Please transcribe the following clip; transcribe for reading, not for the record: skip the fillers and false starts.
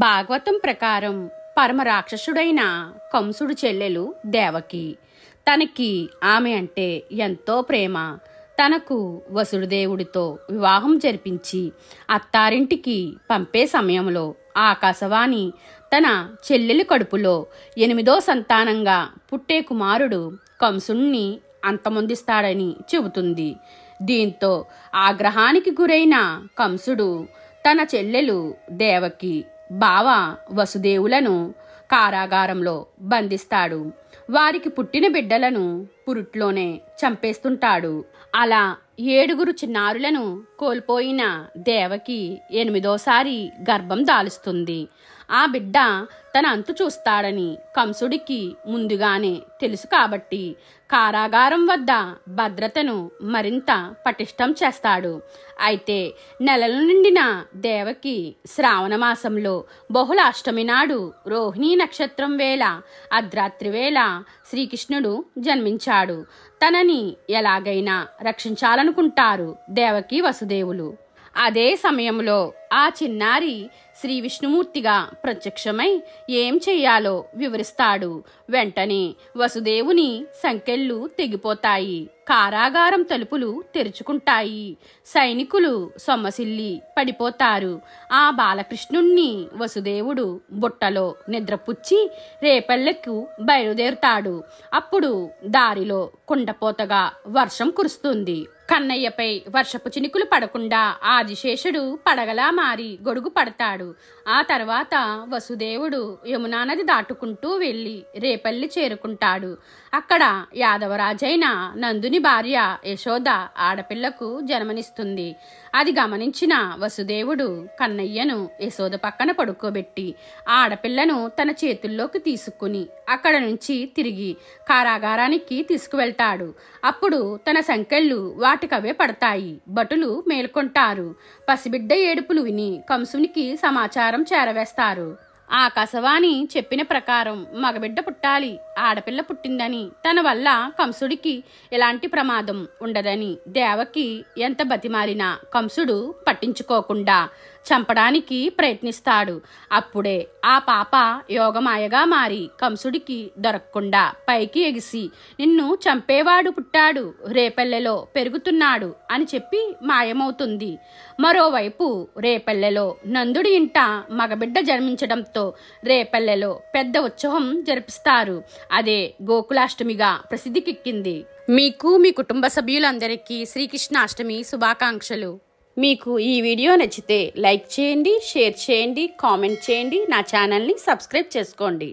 భాగవతం ప్రకారం పరమ రాక్షసుడైన కంసుడు చెల్లెలు దేవకి. తనకి ఆమె అంటే ఎంతో ప్రేమ. తనకు వసుదేవుడితో వివాహం జరిపించి అత్తారింటికి పంపే సమయంలో ఆకాశవాణి తన చెల్లెలి కడుపులో 8వ సంతానంగా పుట్టే కుమారుడు కంసుణ్ణి అంతమొందిస్తాడని చెబుతుంది. దీంతో ఆగ్రహానికి గురైన కంసుడు తన చెల్లెలు దేవకి, బావ వసుదేవులను కారాగారంలో బంధిస్తాడు. వారికి పుట్టిన బిడ్డలను పురుట్లోనే చంపేస్తుంటాడు. అలా 7 చిన్నారులను కోల్పోయిన దేవకి 8వసారి గర్భం దాలుస్తుంది. ఆ బిడ్డ తన అంతు చూస్తాడని కంసుడికి ముందుగానే తెలుసు కాబట్టి కారాగారం వద్ద భద్రతను మరింత పటిష్టం చేస్తాడు. అయితే నెలలు నిండిన దేవకి శ్రావణ మాసంలో బహుళాష్టమి నాడు రోహిణీ నక్షత్రం వేళ అర్ధరాత్రి వేళ శ్రీకృష్ణుడు జన్మించాడు. తనని ఎలాగైనా రక్షించాలనుకుంటారు దేవకి వసుదేవులు. అదే సమయంలో ఆ చిన్నారి శ్రీ విష్ణుమూర్తిగా ప్రత్యక్షమై ఏం చెయ్యాలో వివరిస్తాడు. వెంటనే వసుదేవుని సంకెళ్ళు తెగిపోతాయి. కారాగారం తలుపులు తెరుచుకుంటాయి. సైనికులు సొమ్మసిల్లి పడిపోతారు. ఆ బాలకృష్ణుణ్ణి వసుదేవుడు బుట్టలో నిద్రపుచ్చి రేపల్లెకు బయలుదేరుతాడు. అప్పుడు దారిలో కుండపోతగా వర్షం కురుస్తుంది. కన్నయ్యపై వర్షపు చినుకులు పడకుండా ఆదిశేషుడు పడగలా మారి గొడుగు పడతాడు. ఆ తర్వాత వసుదేవుడు యమునా నది దాటుకుంటూ వెళ్ళి రేపల్లి చేరుకుంటాడు. అక్కడ యాదవరాజైన నందుని భార్య యశోద ఆడపిల్లకు జన్మనిస్తుంది. అది గమనించిన వసుదేవుడు కన్నయ్యను యశోద పక్కన పడుకోబెట్టి ఆడపిల్లను తన చేతుల్లోకి తీసుకుని అక్కడ నుంచి తిరిగి కారాగారానికి తీసుకువెళ్తాడు. అప్పుడు తన సంకెళ్ళు వాటికవే పడతాయి. భటులు మేల్కొంటారు. పసిబిడ్డ ఏడుపులు విని కంసునికి సమాచారం చేరవేస్తారు. ఆకాశవాణి చెప్పిన ప్రకారం మగబిడ్డ పుట్టాలి, ఆడపిల్ల పుట్టిందని, తన వల్ల కంసుడికి ఎలాంటి ప్రమాదం ఉండదని దేవకి ఎంత బతిమాలినా కంసుడు పట్టించుకోకుండా చంపడానికి ప్రయత్నిస్తాడు. అప్పుడే ఆ పాప యోగమాయగా మారి కంసుడికి దొరకకుండా పైకి ఎగిసి నిన్ను చంపేవాడు పుట్టాడు, రేపల్లెలో పెరుగుతున్నాడు అని చెప్పి మాయమవుతుంది. మరోవైపు రేపల్లెలో నందుడి ఇంట మగబిడ్డ జన్మించడంతో రేపల్లెలో పెద్ద ఉత్సవం జరిపిస్తారు. అదే గోకులాష్టమిగా ప్రసిద్ధికెక్కింది. మీకు మీ కుటుంబ సభ్యులందరికీ శ్రీకృష్ణాష్టమి శుభాకాంక్షలు. మీకు ఈ వీడియో నచ్చితే లైక్ చేయండి, షేర్ చేయండి, కామెంట్ చేయండి, నా ఛానల్ని సబ్స్క్రైబ్ చేసుకోండి.